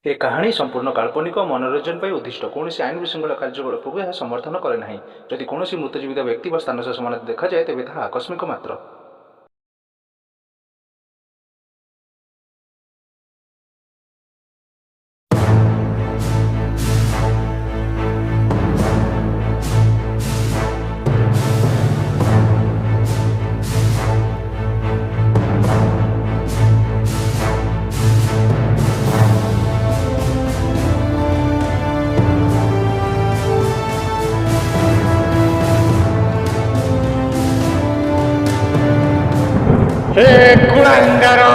ए कहानी संपूर्ण काल्पनिक और मनोरंजन पर उद्दिष्ट कौन आईन विशृंखला कार्यकलाप यह समर्थन करे ना। जदि कौन मृतजीवित व्यक्ति व स्थान सह समानता देखा जाए तेज ताहा आकस्मिक मात्र। हे कुळंगारो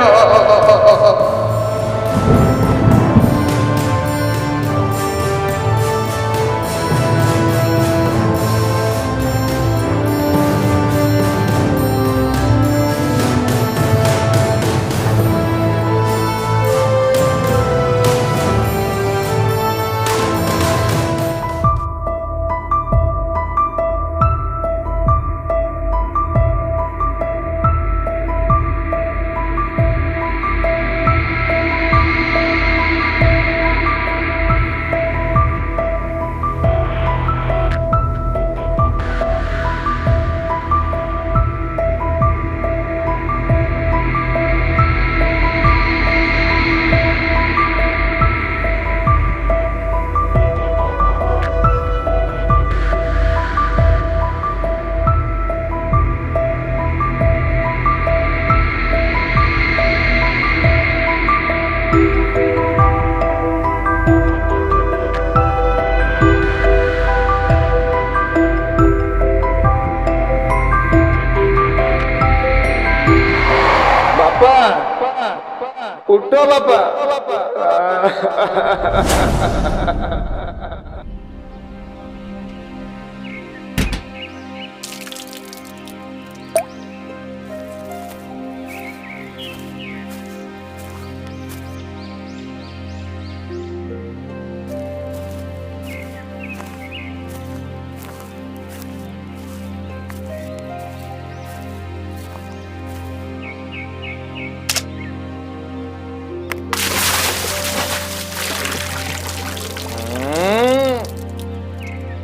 उठो बापा।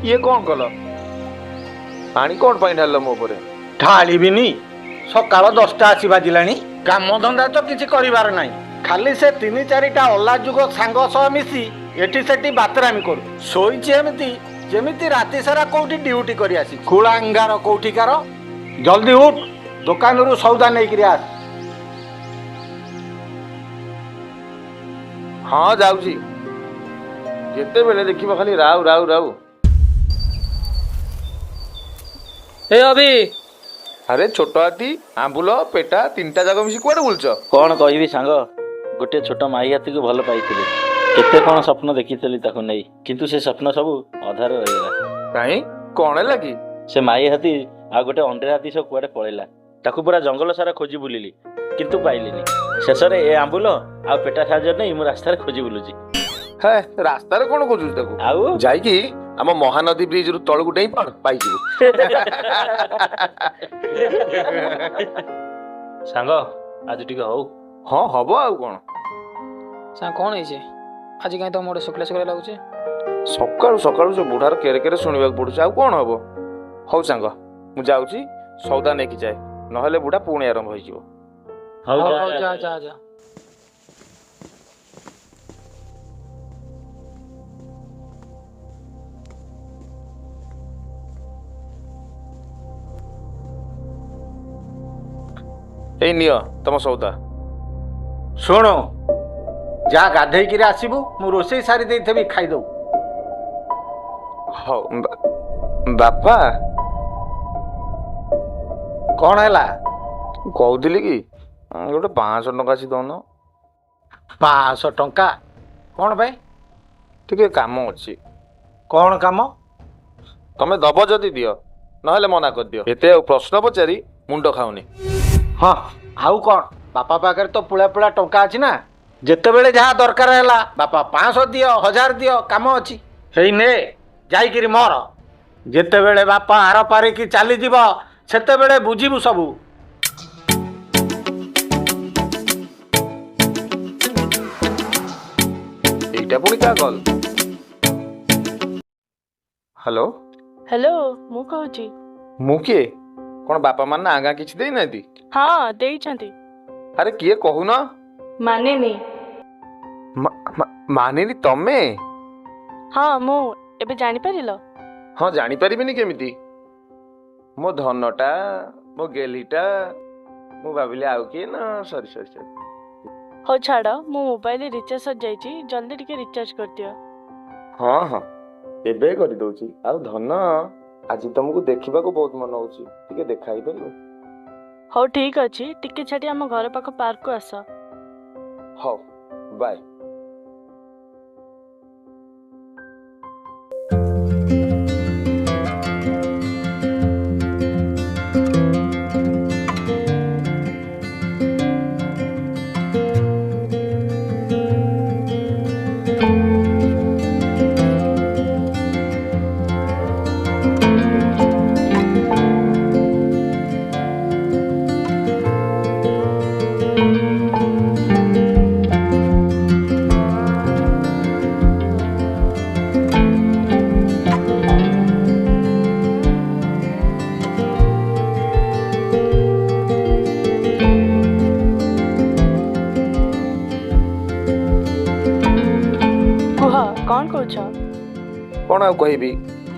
ये कौन कल पानी कौन पाई ढाल मो पर ढालिबिनी सकाळ 10टा आसी बाजिलानी काम धंदा तो किछि करिवार नाही खाली से 3-4टा अलाजुग सांग सह मिसी एठी सेठी बातरामी करू सोईछि एमिति जेमिति राति सारा कोठी ड्यूटी करी आसी कुळांगार कोठीकार जल्दी उठ दुकान रु सौदा नै करी आस। हाँ जाउछी जेते बेले देखिबा खाली राउ राउ राउ। ए अभी अरे छोट हाथी आंबुल पेटा 3टा जाक मिसी कुआडे बुलछ कौन कहबी सांग गोटे छोट माई हाथी को भल पाइथिले केते कौन स्वप्न देखिथिली ताको नै किंतु से स्वप्न सब अधार रहिला। काई कोन लागी से माई हाथी आ गोटे अंडे हाथी सब कुआडे पळेला ताको पूरा जंगल सारा खोजी बुलिली किंतु पाइलिनी शेष रे ए आंबुल आ पेटा साजर नै मु रास्ता रे खोजी बुलुची। है रास्ता रे कोन खोजुछ ताको आउ जाईकी आम महानदी ब्रिज रु तळगु डेई पड़ पाई जिवु। सांग आज टिके हौ हाँ हबो आउ कोन सा कौन है आज कहीं तो मोटे शुक्ला शुक्ला लगुचे सकाळु सकाळु जो बुढ़ार केरे केरे सुनिबा पड़ुछ आउ कोन हबो। हौ सांग मु जाउची सौदा नेकी जाए नहले बुढ़ा पुणी आरंभ होई जिवो। हौ जा जा जा ए नियो तम सौदा सुनो जा गाधेई किरे आसीबु मु रोसई सारी देई थेबी खाई दऊ। हौ बापा कौन हैला कहूली कि गोटे 500 टका सी दौन 500 टंका कौन भाई टिके काम अछि कौन काम तमे दब जदि दियो नहले मना कर दियो एते प्रश्न पचारी मुंड खाउनी। हाँ आउ कौन बापा पाखे तो पुला पुला टंका अच्छी ना जितेबले जहाँ दरकार है बापा 500 दियो 1000 दियो काम अच्छी हेई ने जाइकिरी मोर जितेबले बापा आर पारिकी चली जीव सेतेबेले बुझिबु सबू। ଏଇଟା ପୁଣି କାହା କଲ୍? ହ୍ୟାଲୋ, ହ୍ୟାଲୋ ମୁଁ କହୁଛି। ମୁଁ କିଏ? କ'ଣ ବାପା ମାନେ ଆଗାଁ କିଛି ଦେଇନାହାନ୍ତି? ହଁ ଦେଇଛନ୍ତି। ଆରେ କିଏ କହୁନ? ମାନିନି। ମାନିନି ତମେ? ହଁ ମୁଁ। ଏବେ ଜାଣିପାରିଲ? ହଁ ଜାଣିପାରିବିନି କେମିତି? ମୋ ଧନଟା, ମୋ ଗେଲିଟା, ମୁଁ ଭାବିଲି ଆଉ କିଏ ନା। ସରି ସରି ସରି। ହଉ ଛାଡ଼, ମୋ ମୋବାଇଲ ରିଚାର୍ଜ ସରିଯାଇଛି, ଜଲ୍ଦି ଟିକେ ରିଚାର୍ଜ କରିଦିଅ। ହଁ ହଁ ଏବେ କରିଦଉଛି। ଆଉ ଧନ, ଆଜି ତମକୁ ଦେଖିବାକୁ ବହୁତ ମନ ହଉଛି, ଟିକେ ଦେଖା ହେଇପାରିବ? ହଉ ଠିକ୍ ଅଛି, ଟିକେ ଛାଡ଼ି ଆମ ଘର ପାଖ ପାର୍କକୁ ଆସ। ହଉ ବାଏ। କୁହ କ'ଣ କହୁଛ? କ'ଣ ଆଉ କହିବି,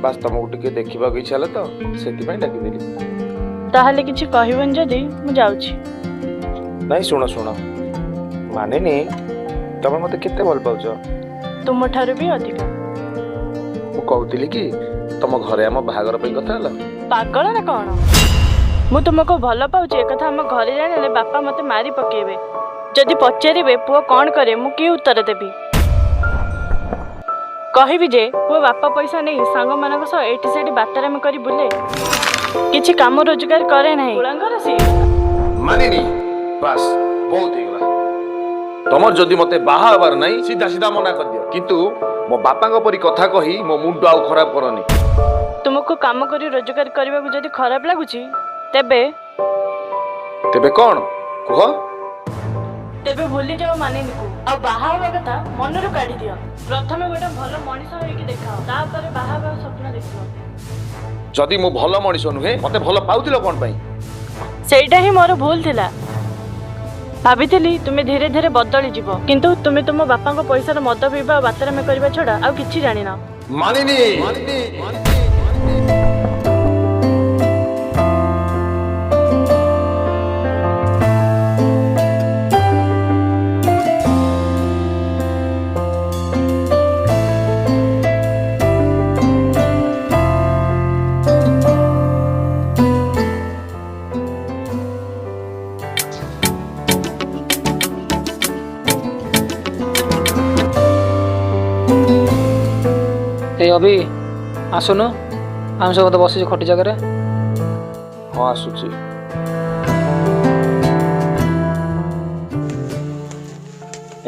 ବାସ୍ ତମକୁ ଟିକେ ଦେଖିବାକୁ ଇଚ୍ଛା ହେଲା ତ ସେଥିପାଇଁ ଡାକିଦେଲି। ତାହେଲେ କିଛି କହିବନି ଯଦି ମୁଁ ଯାଉଛି। ନାଇଁ ଶୁଣ ଶୁଣ, ମାନିନି ତମେ ମତେ କେତେ ଭଲ ପାଉଛ? ତୁମଠାରୁ ବି ଅଧିକ। ମୁଁ କହୁଥିଲି କି ତମ ଘରେ ଆମ ବାହାଘର ପାଇଁ କଥା ହେଲା? ପାଗଳ ନା କ'ଣ? ମୁଁ ତୁମକୁ ଭଲ ପାଉଛି ଏକଥା ଆମ ଘରେ ଜାଣିଲେ ବାପା ମୋତେ ମାରି ପକେଇବେ। ଯଦି ପଚାରିବେ ପୁଅ କ'ଣ କରେ, ମୁଁ କି ଉତ୍ତର ଦେବି? କହିବି ଯେ ପୁଅ ବାପା ପଇସା ନେଇ ସାଙ୍ଗମାନଙ୍କ ସହ ଏଇଠି ସେଠି ବାତାରାମି କରି ବୁଲେ, କିଛି କାମ ରୋଜଗାର କରେ ନାହିଁ। କୁଳାଙ୍ଗର ସିଏ। ମାନିନି ବାସ୍ ବହୁତ ହେଇଗଲା। ତମର ଯଦି ମତେ ବାହା ହବାର ନାହିଁ ସିଧା ସିଧା ମନା କରିଦିଅ, କିନ୍ତୁ ମୋ ବାପାଙ୍କ ପରି କଥା କହି ମୋ ମୁଣ୍ଡ ଆଉ ଖରାପ କରନି। ତୁମକୁ କାମ କରି ରୋଜଗାର କରିବାକୁ ଯଦି ଖରାପ ଲାଗୁଛି ତେବେ ତେବେ କ'ଣ କୁହ? ତେବେ ଭୁଲି ଯାଅ ମାନିନିକୁ, ଆଉ ବାହା ହେବା କଥା ମନରୁ କାଢି ଦିଅ। ପ୍ରଥମେ ଗୋଟେ ଭଲ ମଣିଷ ହେଇକି ଦେଖାଅ, ତାପରେ ବାହା ହେବା ସ୍ୱପ୍ନ ଦେଖିବ। ଯଦି ମୁଁ ଭଲ ମଣିଷ ନୁହେଁ ମତେ ଭଲ ପାଉଥିଲ କ'ଣ ପାଇଁ? ସେଇଟା ହିଁ ମୋର ଭୁଲ ଥିଲା। ଭାବିଥିଲି ତୁମେ ଧୀରେ ଧୀରେ ବଦଳି ଯିବ, କିନ୍ତୁ ତୁମେ ତୁମ ବାପାଙ୍କ ପଇସାର ମଦ ପିଇବା ଆଉ ବାତାରାମି କରିବା ଛଡା ଆଉ କିଛି ଜାଣିନ। ମାନିନି এই ଅଭି ଆସୁନୁ, ଆମେ ସବୁ ତ ବସିଛୁ ଖଟି ଜାଗାରେ। ହଁ ଆସୁଛି।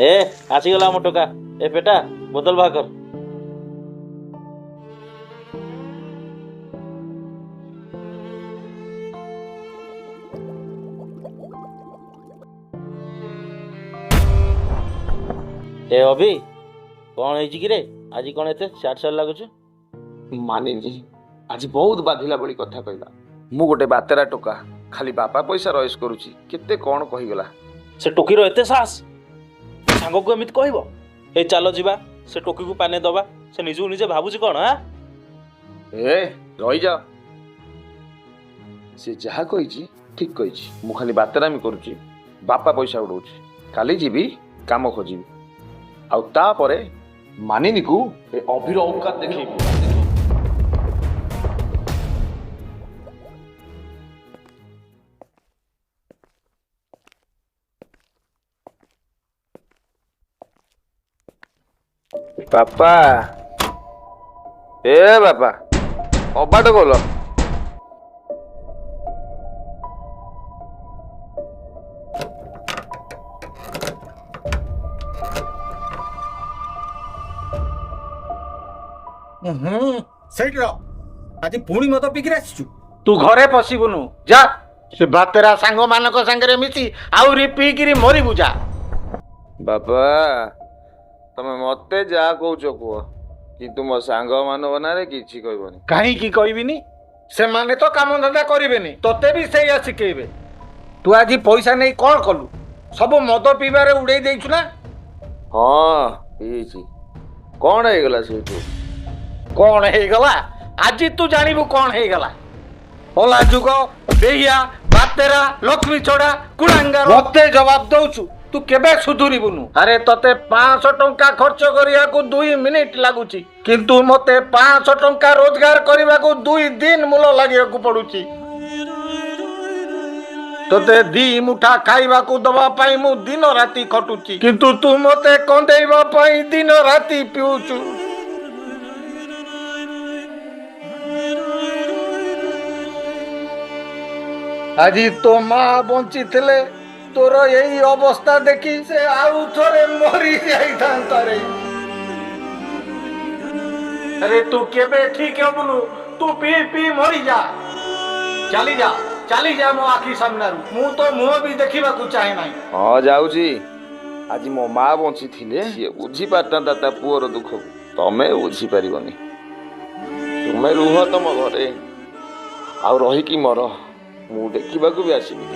ଏ ଆସିଗଲା ଆମ ଟୋକା। ଏ ପେଟା ବୋତଲ ବାହାର କର। ଏ ଅଭି, କ'ଣ ହେଇଛି କିରେ? ଆଜି କ'ଣ ଏତେ ସାଡ୍ ସାଡ୍ ଲାଗୁଛୁ? ମାନିନି ଆଜି ବହୁତ ବାଧିଲା ଭଳି କଥା କହିଲା। ମୁଁ ଗୋଟେ ବାତେରା ଟୋକା, ଖାଲି ବାପା ପଇସା ରଏସ୍ କରୁଛି, କେତେ କ'ଣ କହିଗଲା। ସେ ଟୋକିର ଏତେ ସାହସ, ସାଙ୍ଗକୁ ଏମିତି କହିବ? ଏ ଚାଲ ଯିବା, ସେ ଟୋକିକୁ ପାନେ ଦବା। ସେ ନିଜକୁ ନିଜେ ଭାବୁଛି କ'ଣ? ଏ ରହିଯାଅ, ସେ ଯାହା କହିଛି ଠିକ କହିଛି। ମୁଁ ଖାଲି ବାତେରାମି କରୁଛି, ବାପା ପଇସା ଉଡଉଛି। କାଲି ଯିବି କାମ ଖୋଜିବି, ଆଉ ତାପରେ ମାନିନିକୁ ଏ ଅଭିର ଔକାତ ଦେଖେଇବି। ବାପା, ଏ ବାପା କବାଟ ଖୋଲ। ସେଇଠି ରହ। ଆଜି ପୁଣି ମଦ ପିକିରି ଆସିଛୁ? ତୁ ଘରେ ପଶିବୁନୁ, ଯା। ସେ ବାତେରା ସାଙ୍ଗମାନଙ୍କ ସାଙ୍ଗରେ ମିଶି ଆହୁରି ପିଇକିରି ମରିବୁ ଯା। ବାପା ତମେ ମତେ ଯାହା କହୁଛ କୁହ, କିନ୍ତୁ ମୋ ସାଙ୍ଗମାନଙ୍କ ନାଁରେ କିଛି କହିବନି। କାହିଁକି କହିବିନି? ସେମାନେ ତ କାମ ଧନ୍ଦା କରିବେନି, ତତେ ବି ସେଇଆ ଶିଖେଇବେ। ତୁ ଆଜି ପଇସା ନେଇ କ'ଣ କଲୁ? ସବୁ ମଦ ପିଇବାରେ ଉଡେଇ ଦେଇଛୁ ନା? ହଁ ପିଇଛି। କ'ଣ ହେଇଗଲା ସେଇଠୁ? କ'ଣ ହେଇଗଲା? ଆଜି ତୁ ଜାଣିବୁ କ'ଣ ହେଇଗଲା। ଅଲା ଯୁଗ, ବେହିଆ, ବାତେରା, ଲକ୍ଷ୍ମୀ ଛଡ଼ା, କୁଳାଙ୍ଗାର। ମତେ ଜବାବ ଦଉଛୁ? ତୁ କେବେ ସୁଧୁରିବୁନୁ? ଆରେ ତତେ 500 ଟଙ୍କା ଖର୍ଚ୍ଚ କରିବାକୁ 2 ମିନିଟ୍ ଲାଗୁଛି, କିନ୍ତୁ ମତେ 500 ଟଙ୍କା ରୋଜଗାର କରିବାକୁ 2 ଦିନ ମୂଲ ଲାଗିବାକୁ ପଡୁଛି। ତତେ 2 ମୁଠା ଖାଇବାକୁ ଦବା ପାଇଁ ମୁଁ ଦିନ ରାତି ଖଟୁଛି, କିନ୍ତୁ ତୁ ମତେ କନ୍ଦେଇବା ପାଇଁ ଦିନ ରାତି ପିଉଛୁ। ଆଜି ତୋ ମା ବଞ୍ଚିଥିଲେ ତୋର ଏଇ ଅବସ୍ଥା ଦେଖି ସେ ଆଉ ଥରେ ମରି ଯାଇଥାନ୍ତା ରେ। ଆରେ ତୁ କେବେ ଠିକ ହବୁନୁ? ତୁ ପିଇ ପିଇ ମରିଯା, ଚାଲିଯା ମୋ ଆଖି ସାମ୍ନାରୁ। ମୁଁ ତ ମୁହଁ ବି ଦେଖିବାକୁ ଚାହେଁ ନାହିଁ। ହଁ ଯାଉଛି। ଆଜି ମୋ ମା ବଞ୍ଚିଥିଲେ ସିଏ ବୁଝିପାରିଥାନ୍ତା ତା ପୁଅର ଦୁଃଖକୁ। ତମେ ବୁଝିପାରିବନି। ତୁମେ ରୁହ ତମ ଘରେ, ଆଉ ରହିକି ମର, ମୁଁ ଦେଖିବାକୁ ବି ଆସିବି।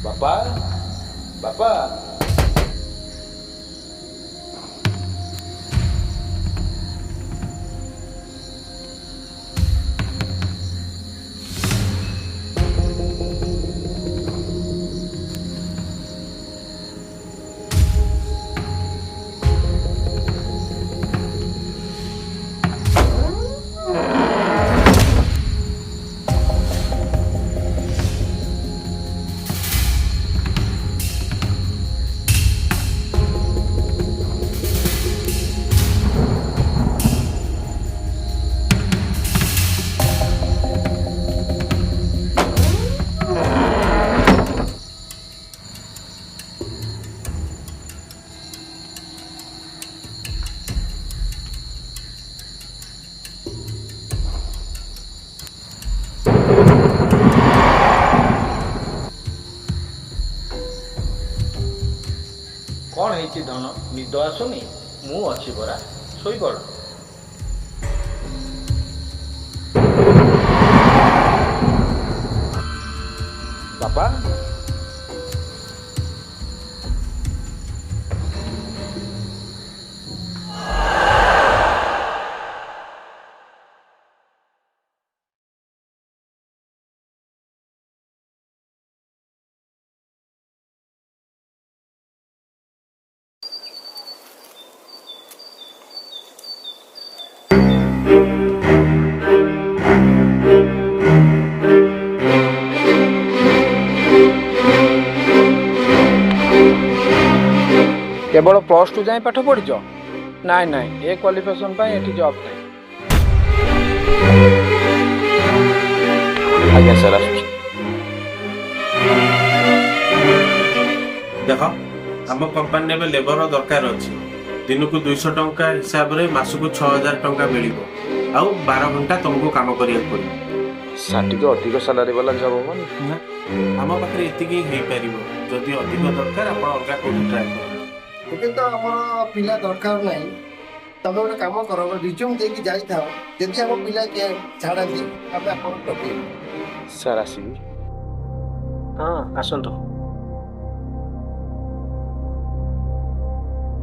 ବାପା, ବାପା, କ'ଣ ହେଇଛି ଧନ? ନିଦ ଆସୁନି? ମୁଁ ଅଛି ପରା, ଶୋଇପଡ଼। ବାପା, କେବଳ +2 ଯାଏଁ ପାଠ ପଢ଼ିଛ? ନାଇଁ ନାଇଁ, ଏ କ୍ୱାଲିଫିକେସନ୍ ପାଇଁ ଏଠି ଜବ୍ ନାହିଁ। ଆଜ୍ଞା ସାର୍ ଆସୁଛି। ଦେଖ, ଆମ କମ୍ପାନୀରେ ଏବେ ଲେବର ଦରକାର ଅଛି। ଦିନକୁ 200 ଟଙ୍କା ହିସାବରେ ମାସକୁ 6000 ଟଙ୍କା ମିଳିବ, ଆଉ 12 ଘଣ୍ଟା ତମକୁ କାମ କରିବାକୁ ପଡ଼ିବ। ସାର୍ ଟିକେ ଅଧିକ ସାଲାରୀ ବାଲା ଜବ୍ ହବନି? ଆମ ପାଖରେ ଏତିକି ହେଇପାରିବ। ଯଦି ଅଧିକ ଦରକାର ଆପଣ ଅଲଗା କୋଉଠି ଟ୍ରାଏ କରନ୍ତୁ। ଏବେ ତ ଆମର ପିଲା ଦରକାର ନାହିଁ। ତମେ ଗୋଟେ କାମ କର, ରିଜ୍ୟୁମ୍ ଦେଇକି ଯାଇଥାଅ। ଯଦି ଆମ ପିଲା କିଏ ଛାଡ଼ନ୍ତି ଆମେ ଆପଣଙ୍କୁ ଡକେଇବୁ। ସାର୍ ଆସିବି? ହଁ ଆସନ୍ତୁ,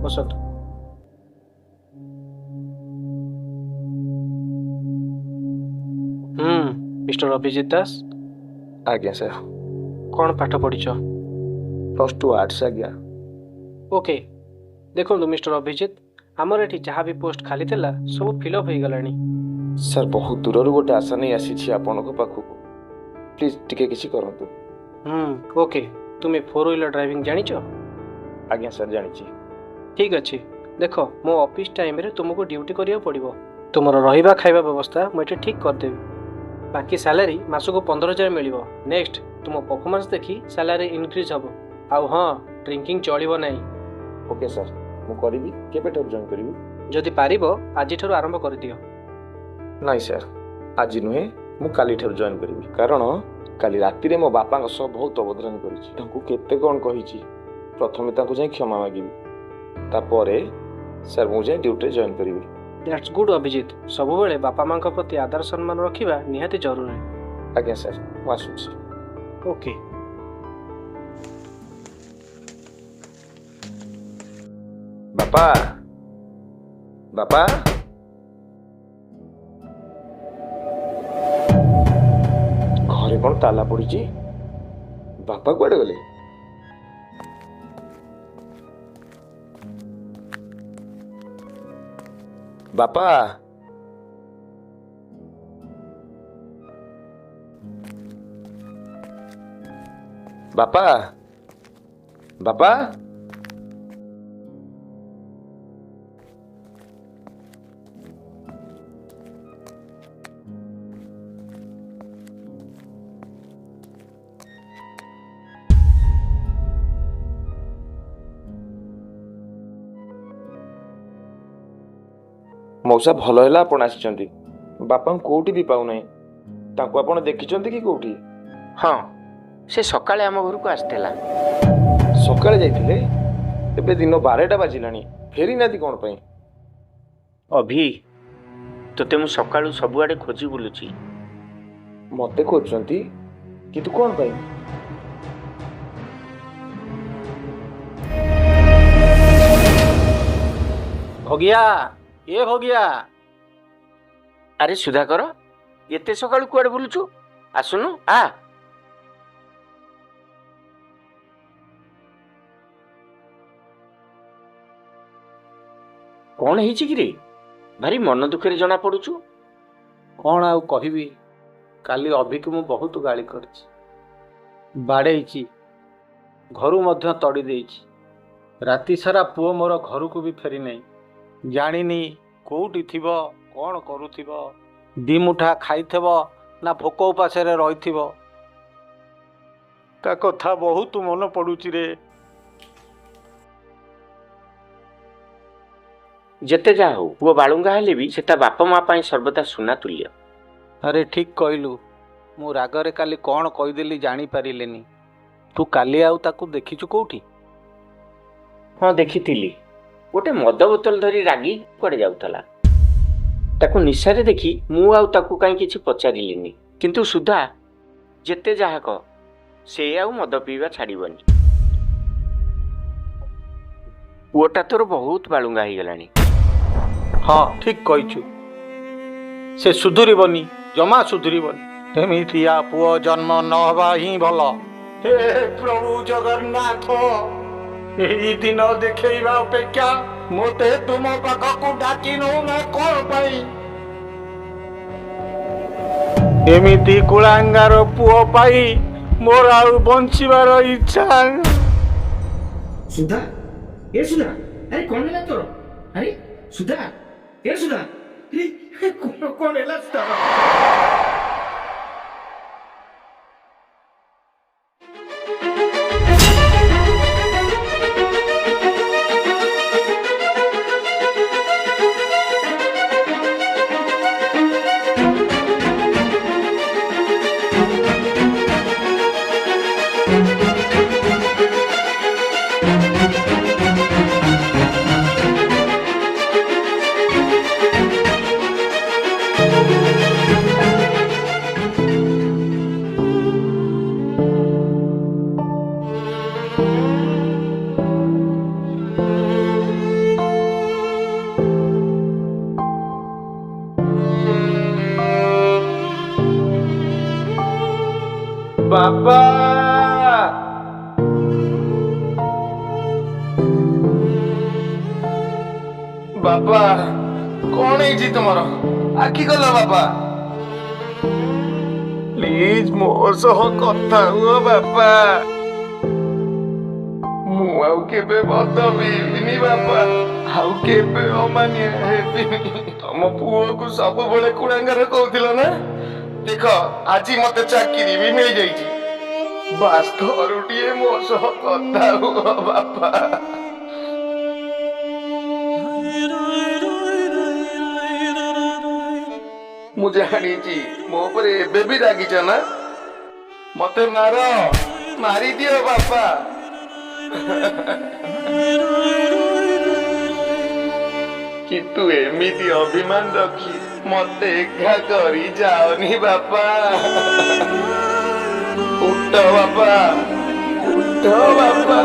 ବସନ୍ତୁ। ମିଷ୍ଟର ଅଭିଜିତ ଦାସ, ଆଜ୍ଞା ସାର୍। କ'ଣ ପାଠ ପଢ଼ିଛ? +2 ଆର୍ଟ୍ସ ଆଜ୍ଞା। ଓକେ, ଦେଖନ୍ତୁ ମିଷ୍ଟର ଅଭିଜିତ, ଆମର ଏଠି ଯାହା ବି ପୋଷ୍ଟ ଖାଲି ଥିଲା ସବୁ ଫିଲ୍ଅପ୍ ହେଇଗଲାଣି। ସାର୍ ବହୁତ ଦୂରରୁ ଗୋଟେ ଆଶା ନେଇ ଆସିଛି ଆପଣଙ୍କ ପାଖକୁ, ପ୍ଲିଜ୍ ଟିକେ କିଛି କରନ୍ତୁ। ଓକେ, ତୁମେ 4 ହ୍ୱିଲର ଡ୍ରାଇଭିଂ ଜାଣିଛ? ଆଜ୍ଞା ସାର୍ ଜାଣିଛି। ଠିକ୍ ଅଛି, देख मो ऑफिस टाइम रे तुमको ड्यूटी करिया पड़िबो। तुमर रहिबा खाइबा व्यवस्था मुझे ठीक कर देबी। बाकी सैलरी मासको 15,000 मिलिबो। नेक्स्ट तुम परफॉर्मेंस देखी सैलरी इंक्रीज हबो। आउ हाँ ड्रिंकिंग चलिबो नहीं। ओके सर मु करिबी केबेठाରୁ जॉइन करिबी? जदि पारिबो आज ठारू आरंभ कर दियो। नाइ सर आज नुहे मु काली ठाରୁ जॉइन करिबी कारण काली राति रे मो बापा सह बहुत अवधान करिछि। तांकु केते कोन कहिछि प्रथमे तांकु जाई क्षमा मागिबी तापरे सर मु जाई ड्यूटी जॉइन करिबी। That's good Abhijit. सब बेले बापा मां का प्रति आदर सम्मान रखिबा निहाती जरूरी। आज्ञा सर मु आसुछि। ओके बापा बापा घरे कौन ताला पड़ी? बापा कुआडे गले? बापा बापा बापा मौसा भल है आपण आसी बापा कोठी भी पाऊ नहीं तांको आपण देखिचंती कि कोठी? हाँ से सकाळे आम घर को आसतेला। सकाळे जाइथिले एबे दिन 12टा बाजिलानी फेरी नाती कोन पई? अभी तोते मु सकाळू सबुआडे खोजी बुलुची। मते खोजचंती किंतु कोन पई? भगिया ए भगिया। अरे सुधाकर एते सकाळू कुआडे बुलुचु? आसुनु आ। कौन है कि रे भारी मन दुखे जना पड़ुचु? कौन आउ कहबी काली अभी को मु बहुत गाली करछि बाड़ेइछि घरु मध्य तड़ी देइछि। राति सारा पुओ मोर घर को भी फेरी नहीं। जानिनी कोउटी थिबो कौन करूथिबो दिमुठा खाइथिबो ना भोक उपासे रहिथिबो ता कथा बहुत मन पड़ुछि रे। जेते जा हो पुओ बालुंगा हेले भी सेता बापा माँ पाई सर्वदा सुना तुल्य। अरे ठीक कहलु मु रागरे काली कौन कहीदेली जानी पारिलेनी। तू काली आउ ताकू देखिछु कोउठी? हाँ देखिथिली गोटे मद बोतल धरी रागी कुआडे जाउथला। ताकू निशारे देखी मु आउ ताकू काई किछि पचारिलिनी किंतु सुधा जेते जाहा क से आउ मद पीवा छाड़ीबनी। पुओटा तोर बहुत बालुंगा ही गलानी। हाँ ठीक कहिछु से सुधुरीबनी जमा सुधुरीबनी। एमितिया पुओ जन्म न हवा ही भल। हे प्रभु जगन्नाथ एही दिन देखैबा अपेक्षा मोते तुम पाखकु डाकिनु मैं कौन पाई? एमिति कुलांगार पुओ पाई मोर आउ बंचिबार इच्छा। सुधा ए सुधा अरे कौन है तोर? अरे सुधा ए सुधा अरे कौन है सुधा? बापा बापा कौन है तुमर आखि गल? बापा प्लीज मो सह कथा हुआ बापा। मु आउ केबे मद पीबिनी बापा। ଆଉ କେବେ ଅମାନିଆ ହେବିନି। ତମ ପୁଅକୁ ସବୁବେଳେ କୁଳାଙ୍ଗରେ କହୁଥିଲ ନା, ଦେଖ ଆଜି ମତେ ଚାକିରି ବି ମିଳିଯାଇଛି। ବାସ୍ ଥରୁଟିଏ ମୋ ସହ କଥା ହୁଅ ବାପା। ମୁଁ ଜାଣିଛି ମୋ ଉପରେ ଏବେ ବି ରାଗିଛ ନା, ମତେ ମାରିଦିଅ ବାପା। କିନ୍ତୁ ଏମିତି ଅଭିମାନ ରଖି ମତେ ଏକା କରି ଯାଅନି ବାପା। ଉଠ ବାପା, ଉଠ ବାପା।